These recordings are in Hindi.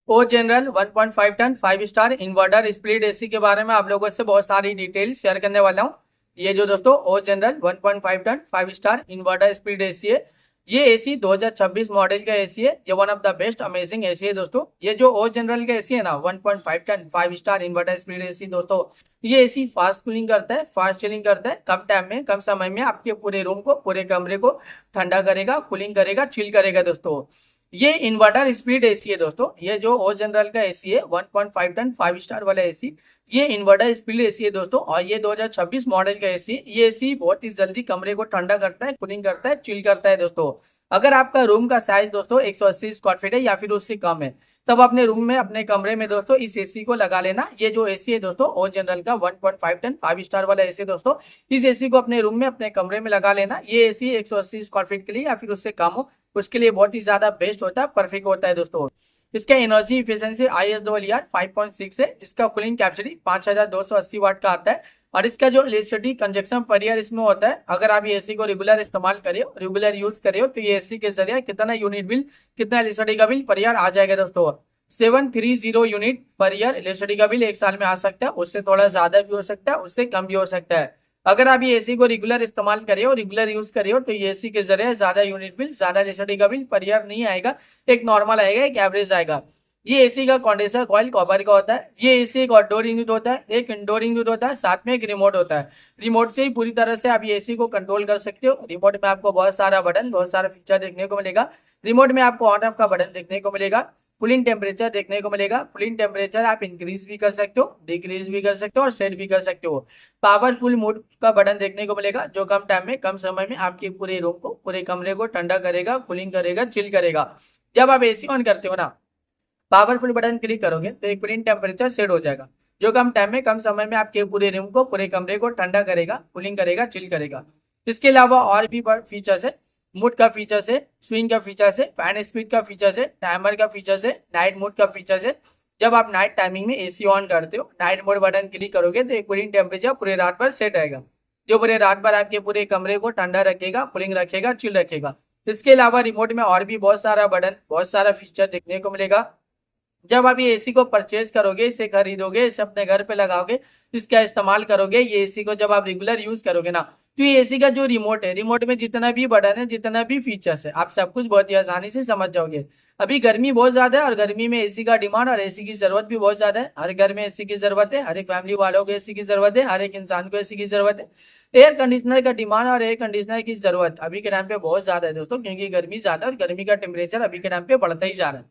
ओ General 1.5 ton 5 star inverter split AC के बारे में आप लोगों से बहुत सारी डिटेल शेयर करने वाला हूँ। ये जो दोस्तों O General 1.5 ton 5 star inverter split AC है। ये एसी 2026 मॉडल का एसी है। ये one of the best amazing AC है दोस्तों। ये जो ओ जनरल का एसी है ना 1.5 ton 5 star inverter split AC दोस्तों, ये एसी फास्ट कूलिंग करता है, फास्ट चिलिंग करता है। कम टाइम में कम समय में आपके पूरे रूम को, पूरे कमरे को ठंडा करेगा, कूलिंग करेगा, चिल करेगा दोस्तों। ये इन्वर्टर स्प्लिट एसी है दोस्तों। ये जो ओ जनरल का एसी है 1.5 टन 5 स्टार वाला एसी, ये इन्वर्टर स्प्लिट एसी है दोस्तों। और ये 2026 मॉडल का एसी, ये एसी बहुत ही जल्दी कमरे को ठंडा करता है, कूलिंग करता है, चिल करता है दोस्तों। अगर आपका रूम का साइज दोस्तों 180 स्क्वायर फीट है या फिर उससे कम है, तब अपने रूम में, अपने कमरे में दोस्तों इस एसी को लगा लेना। ये जो एसी है दोस्तों ओ जनरल का 1.5 टन 5 स्टार वाला एसी दोस्तों, इस एसी को अपने रूम में, अपने कमरे में लगा लेना। ये एसी 180 स्क्वायर फीट के लिए या फिर उससे कम हो, उसके लिए बहुत ही ज्यादा बेस्ट होता है, परफेक्ट होता है दोस्तों। इसका एनर्जी इफिशिएंसी ISWR 5.6 है। इसका कूलिंग कैपेसिटी 5280 वाट का आता है। और इसका जो इलेक्ट्रिसिटी कंजप्शन पर ईयर इसमें होता है, अगर आप ये एसी को रेगुलर इस्तेमाल करे हो, रेगुलर यूज करे हो, तो ये एसी के जरिए कितना यूनिट बिल, कितना इलेक्ट्रिसिटी का बिल पर ईयर आ जाएगा दोस्तों। 730 यूनिट पर ईयर इलेक्ट्रिसिटी का बिल एक साल में आ सकता है। उससे थोड़ा ज्यादा भी हो सकता है, उससे कम भी हो सकता है। अगर आप ये एसी को रेगुलर इस्तेमाल करे हो, रेगुलर यूज करे हो, तो ये एसी के जरिए ज्यादा यूनिट बिल, ज्यादा इलेक्ट्रिसिटी का बिल पर ईयर नहीं आएगा। एक नॉर्मल आएगा, एक एवरेज आएगा। ये एसी का कंडेंसर कॉइल कॉपर का होता है। ये एसी एक आउटडोर यूनिट होता है, एक इंडोर यूनिट होता है, साथ में एक रिमोट होता है। रिमोट से ही पूरी तरह से आप ये एसी को कंट्रोल कर सकते हो। रिमोट में आपको बहुत सारा बटन, बहुत सारा फीचर देखने को मिलेगा। रिमोट में आपको ऑन ऑफ का बटन देखने को मिलेगा, कूलिंग टेम्परेचर देखने को मिलेगा। कूलिंग टेम्परेचर आप इंक्रीज भी कर सकते हो, डिक्रीज भी कर सकते हो और सेट भी कर सकते हो। पावरफुल मोड का बटन देखने को मिलेगा, जो कम टाइम में, कम समय में आपके पूरे रूम को, पूरे कमरे को ठंडा करेगा, कूलिंग करेगा, चिल करेगा। जब आप एसी ऑन करते हो ना, पावरफुल बटन क्लिक करोगे तो एक कूलिंग टेम्परेचर सेट हो जाएगा, जो कम टाइम में, कम समय में आपके पूरे रूम को, पूरे कमरे को ठंडा करेगा, कूलिंग करेगा, चिल करेगा। इसके अलावा और भी फीचर्स है। मूड का फीचर्स है, स्विंग का फीचर्स है, फैन स्पीड का फीचर्स है, टाइमर का फीचर्स है, नाइट मोड का फीचर्स है। जब आप नाइट टाइमिंग में एसी ऑन करते हो, नाइट मोड बटन क्लिक करोगे तो एक कूलिंग टेम्परेचर पूरे रात भर सेट रहेगा, जो पूरे रात भर आपके पूरे कमरे को ठंडा रखेगा, कूलिंग रखेगा, चिल रखेगा। इसके अलावा रिमोट में और भी बहुत सारा बटन, बहुत सारा फीचर देखने को मिलेगा। जब आप ये एसी को परचेज करोगे, इसे खरीदोगे, इसे अपने घर पे लगाओगे, इसका इस्तेमाल करोगे, ये एसी को जब आप रेगुलर यूज करोगे ना, तो ये एसी का जो रिमोट है, रिमोट में जितना भी बटन है, जितना भी फीचर्स है, आप सब कुछ बहुत ही आसानी से समझ जाओगे। अभी गर्मी बहुत ज्यादा है और गर्मी में एसी का डिमांड और एसी की जरूरत भी बहुत ज्यादा है। हर घर में एसी की जरूरत है, हर एक फैमिली वालों को एसी की जरूरत है, हर एक इंसान को एसी की जरूरत है। एयर कंडीशनर का डिमांड और एयर कंडीशनर की जरूरत अभी के टाइम पे बहुत ज्यादा है दोस्तों, क्योंकि गर्मी ज्यादा है और गर्मी का टेम्परेचर अभी के टाइम पे बढ़ता ही जा रहा है।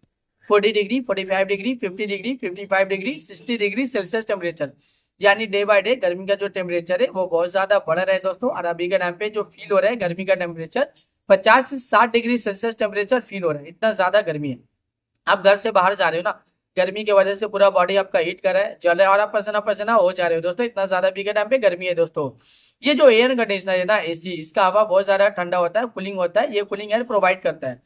40 degree, 45 degree, 50 degree, 55 degree, 60 degree Celsius temperature, यानी डे बाय डे गर्मी का जो टेम्परेचर है वो बहुत ज्यादा बढ़ रहा है दोस्तों। और अभी के टाइम पे जो फील हो रहा है गर्मी का टेम्परेचर, 50 से 60 डिग्री सेल्सियस टेम्परेचर फील हो रहा है। इतना ज्यादा गर्मी है। आप घर से बाहर जा रहे हो ना, गर्मी की वजह से पूरा बॉडी आपका हीट कर रहा है, जल रहा है और आप पसीना पसीना हो जा रहे हो दोस्तों। इतना ज्यादा अभी के टाइम पे गर्मी है दोस्तों। ये जो एयर कंडीशनर है ना एसी, इसका हवा बहुत ज्यादा ठंडा होता है, कूलिंग होता है, ये कूलिंग एयर प्रोवाइड करता है।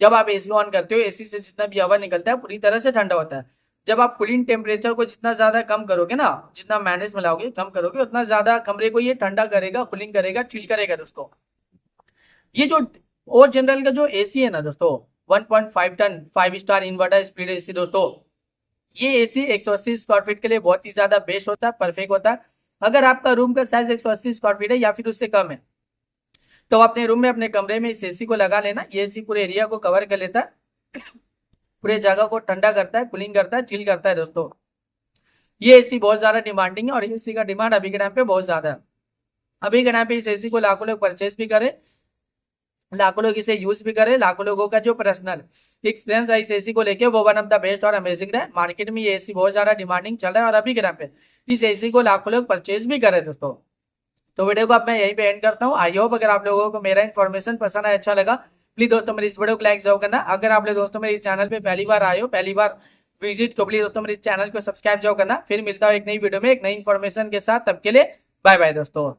जब आप एसी ऑन करते हो, एसी से जितना भी हवा निकलता है पूरी तरह से ठंडा होता है। जब आप कूलिंग टेम्परेचर को जितना ज्यादा कम करोगे ना, जितना मैनेज में लाओगे, कम करोगे, उतना ज्यादा कमरे को ये ठंडा करेगा, कूलिंग करेगा, चिल करेगा दोस्तों। ये जो और जनरल का जो एसी है ना दोस्तों, 1.5 ton 5 star inverter split AC दोस्तों, ये एसी 180 स्क्वायर फीट के लिए बहुत ही ज्यादा बेस्ट होता है, परफेक्ट होता है। अगर आपका रूम का साइज 180 स्क्वायर फीट है या फिर उससे कम है, तो अपने रूम में, अपने कमरे में इस एसी को लगा लेना। ये एसी पूरे एरिया को कवर कर लेता है, पूरे जगह को ठंडा करता है, कूलिंग करता है, चिल करता है दोस्तों। ये एसी बहुत ज्यादा डिमांडिंग है और एसी का डिमांड अभी के टाइम पे बहुत ज्यादा है। अभी के टाइम पे इस एसी को लाखों लोग परचेज भी करें, लाखों लोग इसे यूज भी करें। लाखों लोगों का जो पर्सनल एक्सपीरियंस है इस एसी को लेके, वो वन ऑफ द बेस्ट और अमेजिंग है। मार्केट में ये एसी बहुत ज्यादा डिमांडिंग चल रहा है और अभी के टाइम पे इस एसी को लाखों लोग परचेज भी करें दोस्तों। तो वीडियो को अब मैं यहीं पे एंड करता हूँ। आई होप अगर आप लोगों को मेरा इन्फॉर्मेशन पसंद आया, अच्छा लगा, प्लीज दोस्तों मेरे इस वीडियो को लाइक जरूर करना। अगर आप लोग दोस्तों मेरे इस चैनल पे पहली बार आए हो, पहली बार विजिट को, प्लीज दोस्तों मेरे इस चैनल को सब्सक्राइब जरूर करना। फिर मिलता हूँ एक नई वीडियो में एक नई इन्फॉर्मेशन के साथ, तब के लिए बाय बाय दोस्तों।